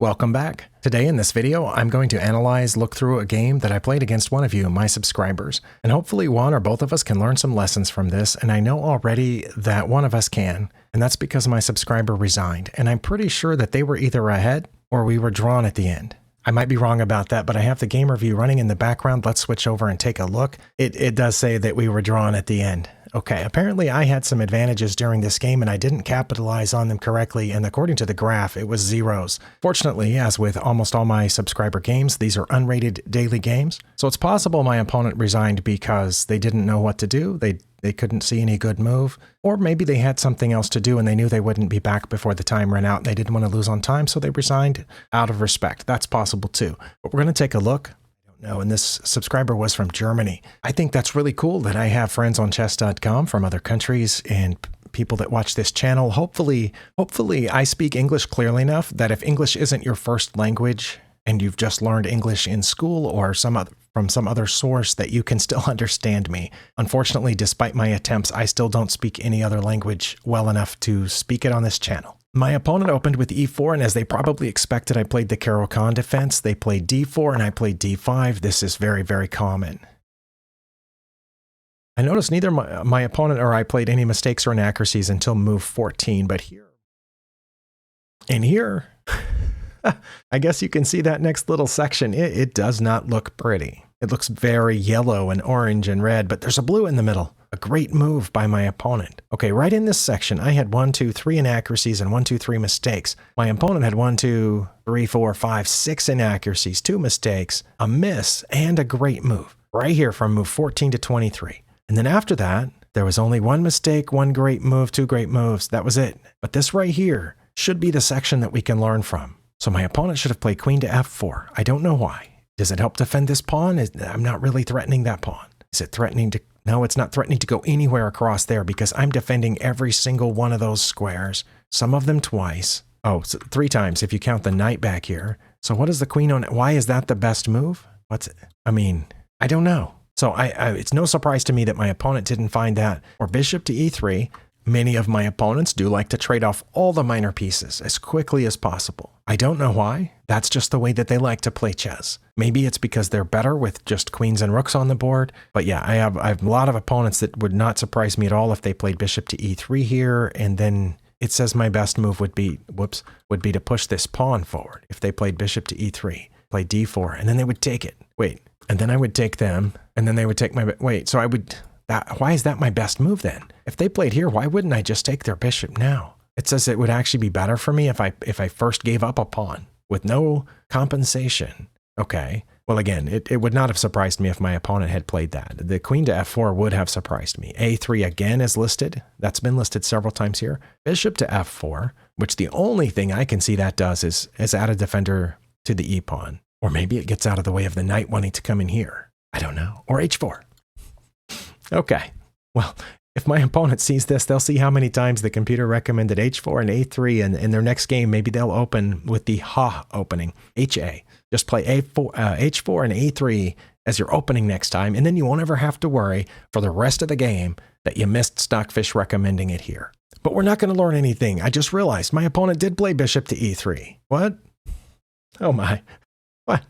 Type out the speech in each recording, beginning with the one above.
Welcome back. Today in this video, I'm going to look through a game that I played against one of you, my subscribers. And hopefully one or both of us can learn some lessons from this, and I know already that one of us can. And that's because my subscriber resigned, and I'm pretty sure that they were either ahead or we were drawn at the end. I might be wrong about that, but I have the game review running in the background. Let's switch over and take a look. It does say that we were drawn at the end. Okay, apparently I had some advantages during this game and I didn't capitalize on them correctly, and according to the graph, it was zeros. Fortunately, as with almost all my subscriber games, these are unrated daily games, so it's possible my opponent resigned because they didn't know what to do, they couldn't see any good move, or maybe they had something else to do and they knew they wouldn't be back before the time ran out and they didn't want to lose on time, so they resigned out of respect. That's possible too. But we're going to take a look. No, and this subscriber was from Germany. I think that's really cool that I have friends on chess.com from other countries and people that watch this channel. Hopefully I speak English clearly enough that if English isn't your first language and you've just learned English in school or from some other source, that you can still understand me. Unfortunately, despite my attempts, I still don't speak any other language well enough to speak it on this channel. My opponent opened with e4, and as they probably expected, I played the Caro-Kann defense. They played d4, and I played d5. This is very, very common. I noticed neither my opponent or I played any mistakes or inaccuracies until move 14, but here, I guess you can see that next little section. It does not look pretty. It looks very yellow and orange and red, but there's a blue in the middle. A great move by my opponent. Okay, right in this section, I had 1, 2, 3 inaccuracies and 1, 2, 3 mistakes. My opponent had 1, 2, 3, 4, 5, 6 inaccuracies, 2 mistakes, a miss, and a great move. Right here from move 14 to 23. And then after that, there was only 1 mistake, 1 great move, 2 great moves. That was it. But this right here should be the section that we can learn from. So my opponent should have played queen to f4. I don't know why. Does it help defend this pawn? I'm not really threatening that pawn. Is it threatening to... No, it's not threatening to go anywhere across there because I'm defending every single one of those squares. Some of them twice. Oh, so 3 times if you count the knight back here. So what is the queen on? Why is that the best move? I don't know. So it's no surprise to me that my opponent didn't find that. Or bishop to e3. Many of my opponents do like to trade off all the minor pieces as quickly as possible. I don't know why. That's just the way that they like to play chess. Maybe it's because they're better with just queens and rooks on the board. But yeah, I have a lot of opponents that would not surprise me at all if they played bishop to e3 here, and then it says my best move would be to push this pawn forward. If they played bishop to e3, play d4, and then they would take it. Wait, and then I would take them, and then they would take my... Wait, so I would... Why is that my best move then? If they played here, why wouldn't I just take their bishop now? It says it would actually be better for me if I first gave up a pawn with no compensation. Okay. Well, again, it would not have surprised me if my opponent had played that. The queen to f4 would have surprised me. a3 again is listed. That's been listed several times here. Bishop to f4, which the only thing I can see that does is add a defender to the e-pawn. Or maybe it gets out of the way of the knight wanting to come in here. I don't know. Or h4. Okay, well, if my opponent sees this, they'll see how many times the computer recommended h4 and a3, and in their next game, maybe they'll open with the ha opening, ha. Just play h4 and a3 as your opening next time, and then you won't ever have to worry for the rest of the game that you missed Stockfish recommending it here. But we're not going to learn anything. I just realized my opponent did play bishop to e3. What? Oh my. What?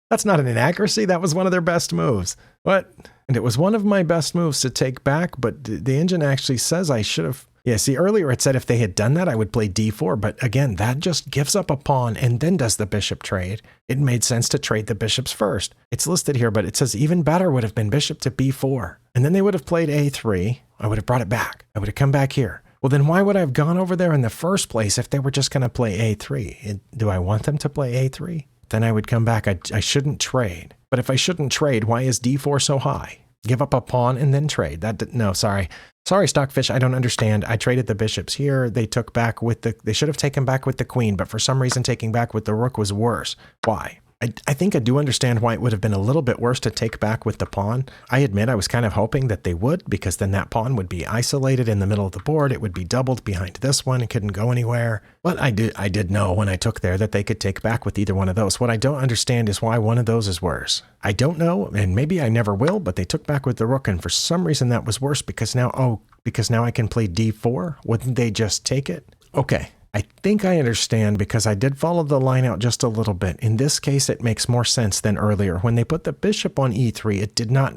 That's not an inaccuracy. That was one of their best moves. What? And it was one of my best moves to take back, but the engine actually says I should have... Yeah, see, earlier it said if they had done that, I would play d4, but again, that just gives up a pawn and then does the bishop trade. It made sense to trade the bishops first. It's listed here, but it says even better would have been bishop to b4. And then they would have played a3. I would have brought it back. I would have come back here. Well, then why would I have gone over there in the first place if they were just going to play a3? Do I want them to play a3? Then I would come back. I shouldn't trade. But if I shouldn't trade, why is d4 so high? Give up a pawn and then trade. No, sorry. Sorry, Stockfish, I don't understand. I traded the bishops here. They took back with they should have taken back with the queen, but for some reason taking back with the rook was worse. Why? I think I do understand why it would have been a little bit worse to take back with the pawn. I admit I was kind of hoping that they would, because then that pawn would be isolated in the middle of the board. It would be doubled behind this one. It couldn't go anywhere. But I did know when I took there that they could take back with either one of those. What I don't understand is why one of those is worse. I don't know, and maybe I never will, but they took back with the rook, and for some reason that was worse because now I can play d4. Wouldn't they just take it? Okay. I think I understand because I did follow the line out just a little bit. In this case, it makes more sense than earlier. When they put the bishop on e3,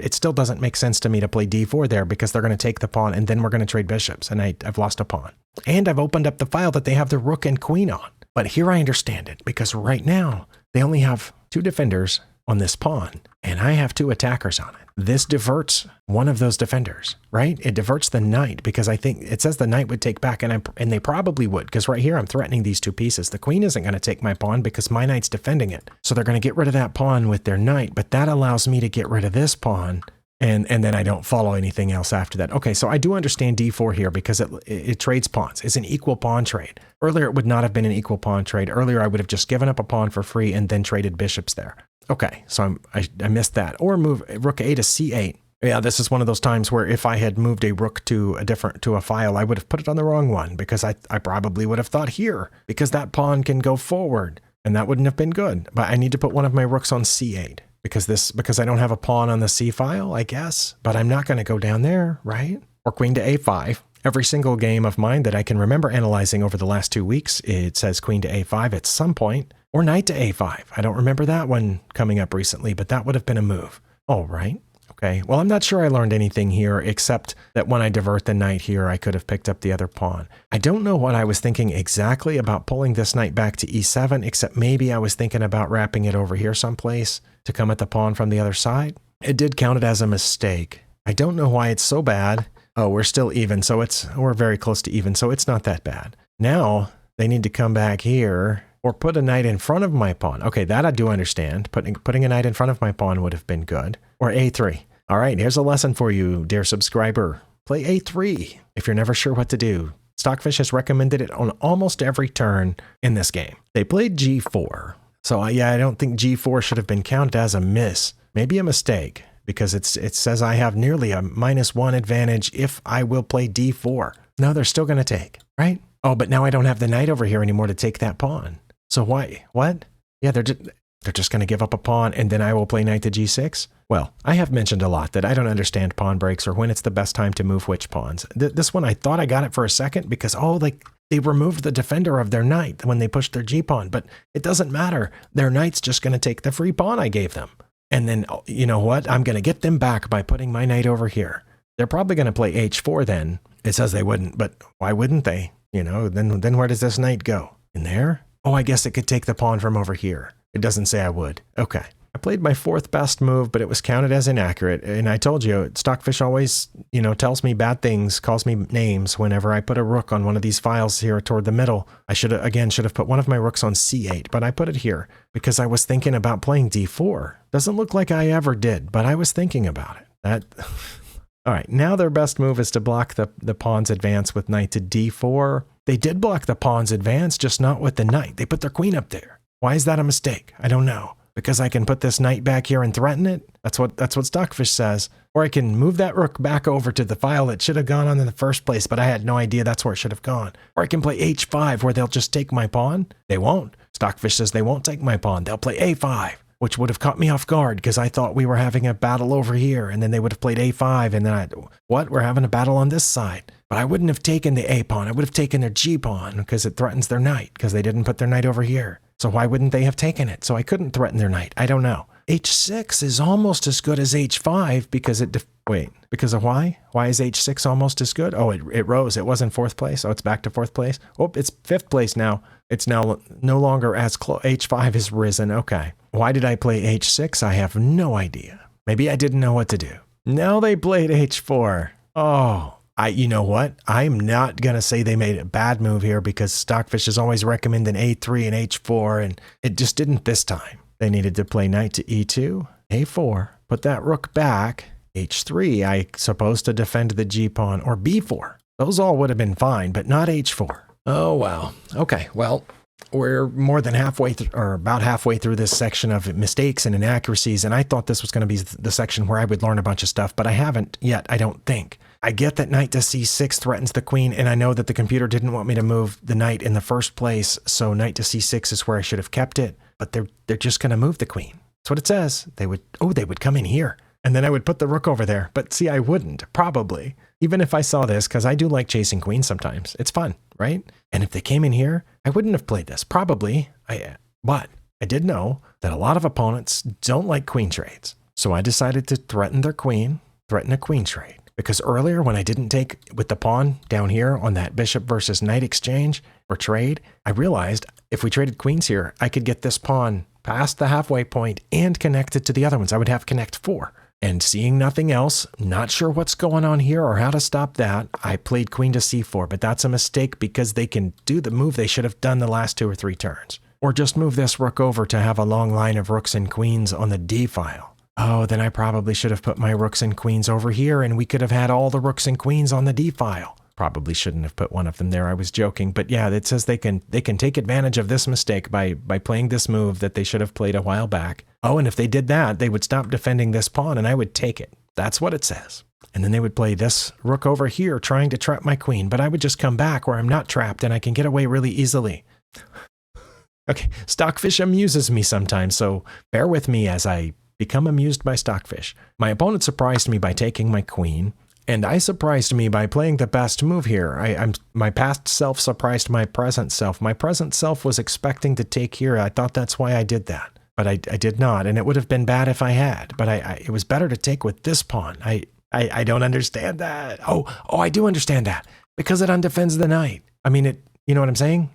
it still doesn't make sense to me to play d4 there because they're going to take the pawn and then we're going to trade bishops and I've lost a pawn. And I've opened up the file that they have the rook and queen on. But here I understand it because right now they only have 2 defenders on this pawn and I have 2 attackers on it. This diverts one of those defenders, right? It diverts the knight because I think it says the knight would take back and they probably would because right here I'm threatening these 2 pieces. The queen isn't going to take my pawn because my knight's defending it. So they're going to get rid of that pawn with their knight, but that allows me to get rid of this pawn and then I don't follow anything else after that. Okay, so I do understand d4 here because it trades pawns. It's an equal pawn trade. Earlier it would not have been an equal pawn trade. Earlier I would have just given up a pawn for free and then traded bishops there. Okay, so I missed that. Or move rook a to c8. Yeah, this is one of those times where if I had moved a rook to a file, I would have put it on the wrong one because I probably would have thought here because that pawn can go forward and that wouldn't have been good. But I need to put one of my rooks on c8 because I don't have a pawn on the c file, I guess. But I'm not going to go down there, right? Or queen to a5. Every single game of mine that I can remember analyzing over the last 2 weeks, it says queen to a5 at some point. Or knight to a5. I don't remember that one coming up recently, but that would have been a move. All right. Okay. Well, I'm not sure I learned anything here, except that when I divert the knight here, I could have picked up the other pawn. I don't know what I was thinking exactly about pulling this knight back to e7, except maybe I was thinking about wrapping it over here someplace to come at the pawn from the other side. It did count it as a mistake. I don't know why it's so bad. Oh, we're still even, so we're very close to even, so it's not that bad. Now, they need to come back here or put a knight in front of my pawn. Okay, that I do understand. Putting a knight in front of my pawn would have been good. Or a3. All right, here's a lesson for you, dear subscriber. Play a3 if you're never sure what to do. Stockfish has recommended it on almost every turn in this game. They played g4. So yeah, I don't think g4 should have been counted as a miss. Maybe a mistake, because it says I have nearly a -1 advantage if I will play d4. No, they're still going to take, right? Oh, but now I don't have the knight over here anymore to take that pawn. So why? What? Yeah, they're just going to give up a pawn and then I will play knight to g6? Well, I have mentioned a lot that I don't understand pawn breaks or when it's the best time to move which pawns. This one, I thought I got it for a second because, they removed the defender of their knight when they pushed their g-pawn, but it doesn't matter. Their knight's just going to take the free pawn I gave them. And then, you know what? I'm going to get them back by putting my knight over here. They're probably going to play h4 then. It says they wouldn't, but why wouldn't they? Then where does this knight go? In there? Oh, I guess it could take the pawn from over here. It doesn't say I would. Okay. I played my 4th best move, but it was counted as inaccurate. And I told you, Stockfish always, tells me bad things, calls me names whenever I put a rook on one of these files here toward the middle. I should have put one of my rooks on c8, but I put it here because I was thinking about playing d4. Doesn't look like I ever did, but I was thinking about it. All right, now their best move is to block the pawn's advance with knight to d4. They did block the pawn's advance, just not with the knight. They put their queen up there. Why is that a mistake? I don't know. Because I can put this knight back here and threaten it? That's what Stockfish says. Or I can move that rook back over to the file it should have gone on in the first place, but I had no idea that's where it should have gone. Or I can play h5 where they'll just take my pawn. They won't. Stockfish says they won't take my pawn. They'll play a5, which would have caught me off guard because I thought we were having a battle over here, and then they would have played a5, and then we're having a battle on this side. But I wouldn't have taken the a pawn. I would have taken their g pawn because it threatens their knight because they didn't put their knight over here. So why wouldn't they have taken it? So I couldn't threaten their knight. I don't know. h6 is almost as good as h5 because because of why? Why is h6 almost as good? Oh, it rose. It was in 4th place. Oh, it's back to 4th place. Oh, it's 5th place now. It's now no longer as close. h5 has risen. Okay. Why did I play h6? I have no idea. Maybe I didn't know what to do. Now they played h4. Oh, you know what? I'm not going to say they made a bad move here because Stockfish is always recommending a3 and h4, and it just didn't this time. They needed to play knight to e2, a4, put that rook back, h3, I suppose to defend the g-pawn, or b4. Those all would have been fine, but not h4. Oh, wow. Okay, well, we're more than halfway or about halfway through this section of mistakes and inaccuracies, and I thought this was going to be the section where I would learn a bunch of stuff, but I haven't yet, I don't think. I get that knight to c6 threatens the queen, and I know that the computer didn't want me to move the knight in the first place, so knight to c6 is where I should have kept it, but they're just going to move the queen. That's what it says. They would come in here, and then I would put the rook over there, but see, I wouldn't, probably. even if I saw this, because I do like chasing queens sometimes. It's fun, right? And if they came in here, I wouldn't have played this. Probably. But I did know that a lot of opponents don't like queen trades. So I decided to threaten their queen, threaten a queen trade. Because earlier when I didn't take with the pawn down here on that bishop versus knight exchange or trade, I realized if we traded queens here, I could get this pawn past the halfway point and connected to the other ones. I would have connect 4. And seeing nothing else, not sure what's going on here or how to stop that, I played queen to c4, but that's a mistake because they can do the move they should have done the last 2 or 3 turns. Or just move this rook over to have a long line of rooks and queens on the d file. Oh, then I probably should have put my rooks and queens over here and we could have had all the rooks and queens on the d file. Probably shouldn't have put one of them there. I was joking. But yeah, it says they can take advantage of this mistake by playing this move that they should have played a while back. Oh, and if they did that, they would stop defending this pawn and I would take it. That's what it says. And then they would play this rook over here trying to trap my queen, but I would just come back where I'm not trapped and I can get away really easily. Okay, Stockfish amuses me sometimes, so bear with me as I become amused by Stockfish. My opponent surprised me by taking my queen, and I surprised me by playing the best move here. My past self surprised my present self. My present self was expecting to take here. I thought that's why I did that, but I did not, and it would have been bad if I had. But it was better to take with this pawn. I don't understand that. Oh, I do understand that because it undefends the knight. I mean, you know what I'm saying?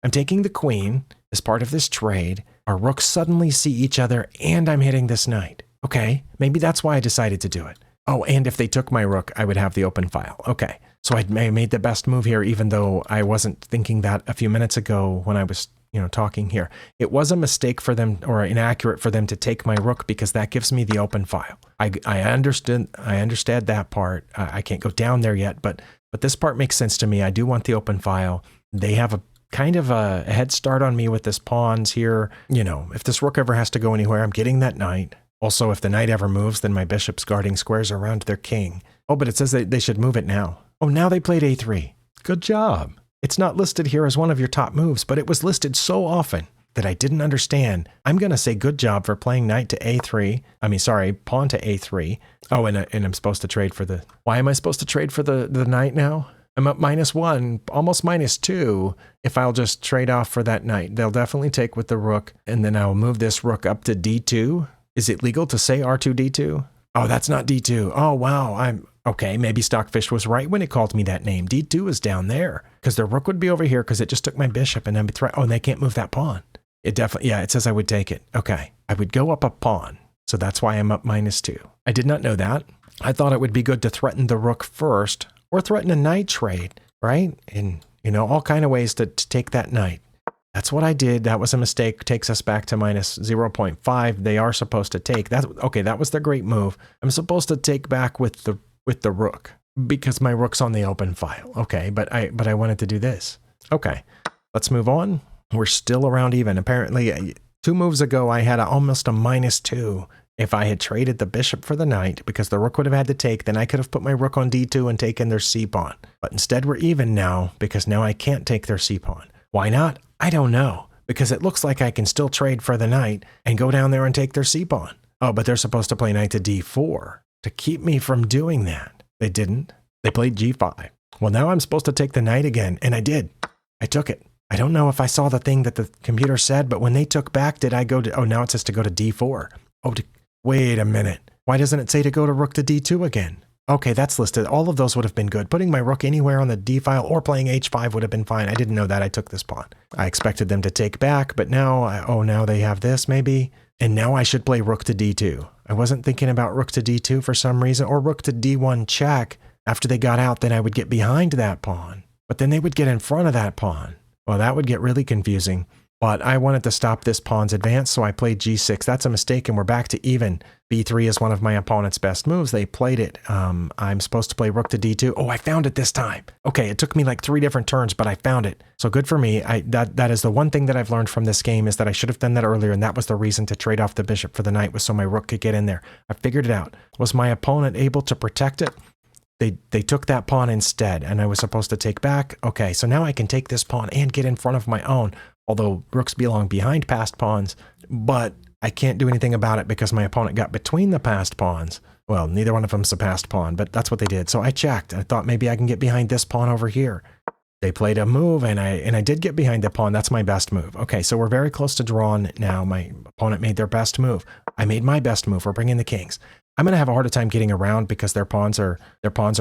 I'm taking the queen as part of this trade. Our rooks suddenly see each other and I'm hitting this knight. Okay, maybe that's why I decided to do it. Oh, and if they took my rook, I would have the open file. Okay, so I made the best move here even though I wasn't thinking that a few minutes ago when I was, talking here. It was a mistake for them or inaccurate for them to take my rook because that gives me the open file. I understood that part. I can't go down there yet, but this part makes sense to me. I do want the open file. They have a kind of a head start on me with this pawns here. If this rook ever has to go anywhere, I'm getting that knight. Also, if the knight ever moves, then my bishop's guarding squares around their king. Oh, but it says they should move it now. Oh, now they played a3. Good job. It's not listed here as one of your top moves, but it was listed so often that I didn't understand. I'm going to say good job for playing knight to a3. Pawn to a3. Oh, and I'm supposed to trade for the... Why am I supposed to trade for the knight now? I'm up -1, almost -2 if I'll just trade off for that knight. They'll definitely take with the rook, and then I'll move this rook up to d2. Is it legal to say r2, d2? Oh, that's not d2. Oh, wow. Okay, maybe Stockfish was right when it called me that name. d2 is down there, because the rook would be over here because it just took my bishop, and then and they can't move that pawn. It definitely, yeah, it says I would take it. Okay, I would go up a pawn, so that's why I'm up -2. I did not know that. I thought it would be good to threaten the rook first, or threaten a knight trade, right? And, all kind of ways to take that knight. That's what I did. That was a mistake. Takes us back to -0.5. They are supposed to take. That was the great move. I'm supposed to take back with the rook because my rook's on the open file. Okay, but I wanted to do this. Okay, let's move on. We're still around even. Apparently, 2 moves ago, I had almost a -2. If I had traded the bishop for the knight, because the rook would have had to take, then I could have put my rook on d2 and taken their c-pawn. But instead we're even now, because now I can't take their c-pawn. Why not? I don't know, because it looks like I can still trade for the knight and go down there and take their c-pawn. Oh, but they're supposed to play knight to d4 to keep me from doing that. They didn't. They played g5. Well, now I'm supposed to take the knight again, and I did. I took it. I don't know if I saw the thing that the computer said, but when they took back, did I go to... Oh, now it says to go to d4. Oh, wait a minute. Why doesn't it say to go to rook to d2 again? Okay, that's listed. All of those would have been good. Putting my rook anywhere on the d file or playing h5 would have been fine. I didn't know that. I took this pawn. I expected them to take back, but now, now they have this maybe. And now I should play rook to d2. I wasn't thinking about rook to d2 for some reason, or rook to d1 check. After they got out, then I would get behind that pawn. But then they would get in front of that pawn. Well, that would get really confusing. But I wanted to stop this pawn's advance, so I played g6. That's a mistake, and we're back to even. b3 is one of my opponent's best moves. They played it. I'm supposed to play rook to d2. Oh, I found it this time. Okay, it took me like 3 different turns, but I found it. So good for me. That is the one thing that I've learned from this game, is that I should have done that earlier, and that was the reason to trade off the bishop for the knight, was so my rook could get in there. I figured it out. Was my opponent able to protect it? They took that pawn instead, and I was supposed to take back. Okay, so now I can take this pawn and get in front of my own. Although rooks belong behind passed pawns, but I can't do anything about it because my opponent got between the passed pawns. Well, neither one of them's a passed pawn, but that's what they did. So I checked. I thought maybe I can get behind this pawn over here. They played a move, and I did get behind the pawn. That's my best move. Okay, so we're very close to drawn now. My opponent made their best move. I made my best move. We're bringing the kings. I'm going to have a harder time getting around because their pawns are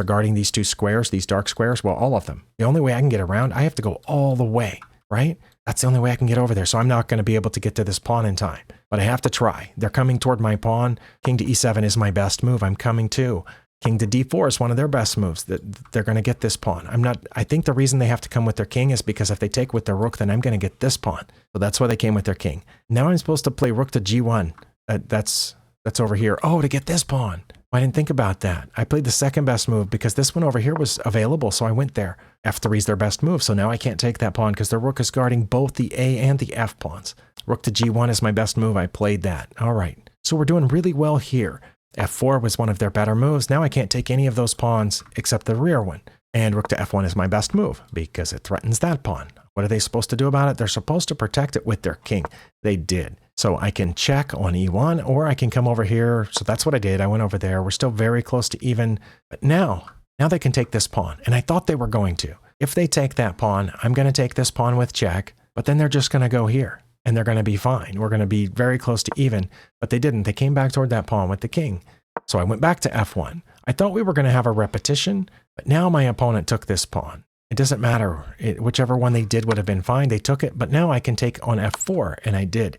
guarding these two squares, these dark squares. Well, all of them. The only way I can get around, I have to go all the way, right? That's the only way I can get over there. So I'm not going to be able to get to this pawn in time, but I have to try. They're coming toward my pawn. King to e7 is my best move. I'm coming too. King to d4 is one of their best moves. That they're going to get this pawn. I think the reason they have to come with their king is because if they take with their rook, then I'm going to get this pawn. So that's why they came with their king. Now I'm supposed to play rook to g1. That's over here. Oh, to get this pawn. I didn't think about that. I played the second best move because this one over here was available, so I went there. f3 is their best move, so now I can't take that pawn because their rook is guarding both the a and the f pawns. Rook to g1 is my best move. I played that. All right. So we're doing really well here. f4 was one of their better moves. Now I can't take any of those pawns except the rear one. And rook to f1 is my best move because it threatens that pawn. What are they supposed to do about it? They're supposed to protect it with their king. They did. So I can check on e1, or I can come over here. So that's what I did. I went over there. We're still very close to even. But now they can take this pawn. And I thought they were going to. If they take that pawn, I'm going to take this pawn with check. But then they're just going to go here. And they're going to be fine. We're going to be very close to even. But they didn't. They came back toward that pawn with the king. So I went back to f1. I thought we were going to have a repetition. But now my opponent took this pawn. It doesn't matter. Whichever one they did would have been fine. They took it. But now I can take on f4. And I did.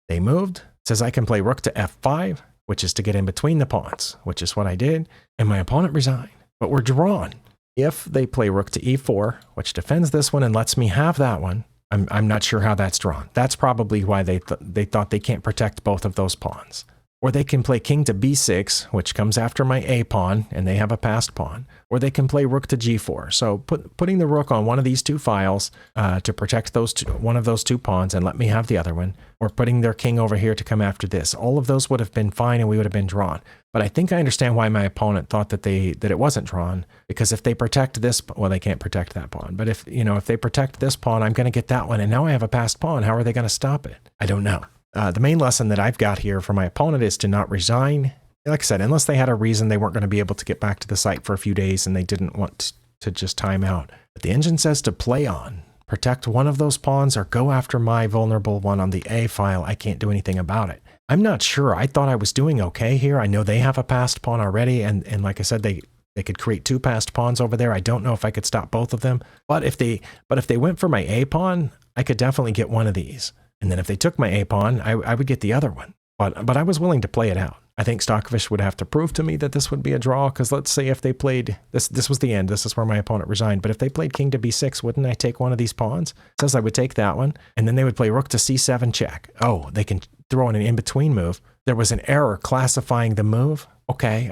They moved. It says I can play rook to f5, which is to get in between the pawns, which is what I did. And my opponent resigned. But we're drawn. If they play rook to e4, which defends this one and lets me have that one, I'm not sure how that's drawn. That's probably why they thought they can't protect both of those pawns. Or they can play king to b6, which comes after my a pawn, and they have a passed pawn. Or they can play rook to g4. So putting the rook on one of these two files to protect one of those two pawns and let me have the other one. Or putting their king over here to come after this. All of those would have been fine and we would have been drawn. But I think I understand why my opponent thought that it wasn't drawn. Because if they protect this, well, they can't protect that pawn. But if they protect this pawn, I'm going to get that one. And now I have a passed pawn. How are they going to stop it? I don't know. The main lesson that I've got here for my opponent is to not resign. Like I said, unless they had a reason they weren't going to be able to get back to the site for a few days and they didn't want to just time out. But the engine says to play on. Protect one of those pawns or go after my vulnerable one on the A file. I can't do anything about it. I'm not sure. I thought I was doing okay here. I know they have a passed pawn already. And like I said, they could create two passed pawns over there. I don't know if I could stop both of them. But if they went for my A pawn, I could definitely get one of these. And then if they took my A pawn, I would get the other one. But I was willing to play it out. I think Stockfish would have to prove to me that this would be a draw, because let's say if they played, this was the end, this is where my opponent resigned, but if they played king to b6, wouldn't I take one of these pawns? It says I would take that one, and then they would play rook to c7 check. Oh, they can throw in an in-between move. There was an error classifying the move. Okay,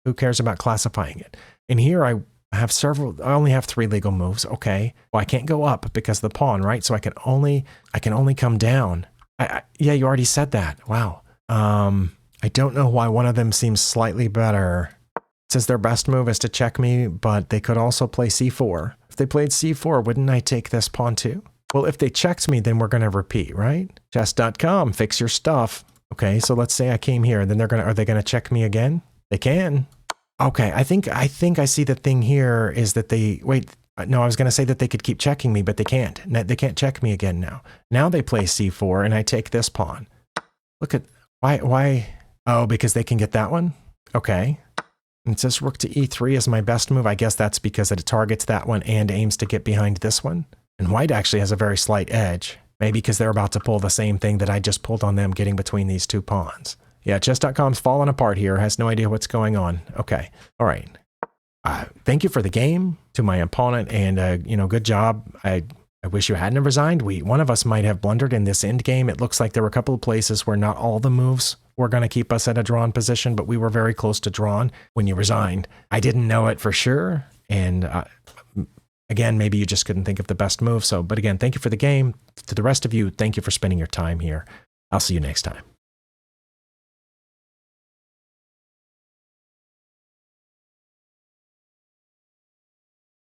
who cares about classifying it? And here I only have 3 legal moves. Okay, well, I can't go up because of the pawn, right? So I can only come down. Yeah, you already said that. Wow. I don't know why one of them seems slightly better. It says their best move is to check me, but they could also play c4. If they played c4, wouldn't I take this pawn too? Well, if they checked me, then we're going to repeat, right? Chess.com, fix your stuff. Okay, so let's say I came here, then are they going to check me again? They can. Okay, I think I see the thing here is that no, I was going to say that they could keep checking me, but they can't. They can't check me again now. Now they play c4 and I take this pawn. Look at, why? Oh, because they can get that one? Okay. And it says rook to e3 is my best move. I guess that's because it targets that one and aims to get behind this one. And white actually has a very slight edge. Maybe because they're about to pull the same thing that I just pulled on them, getting between these two pawns. Yeah, chess.com's falling apart here. Has no idea what's going on. Okay. All right. Thank you for the game to my opponent, and good job. I wish you hadn't resigned. One of us might have blundered in this end game. It looks like there were a couple of places where not all the moves were going to keep us at a drawn position, but we were very close to drawn when you resigned. I didn't know it for sure, and again, maybe you just couldn't think of the best move. But again, thank you for the game. To the rest of you, thank you for spending your time here. I'll see you next time.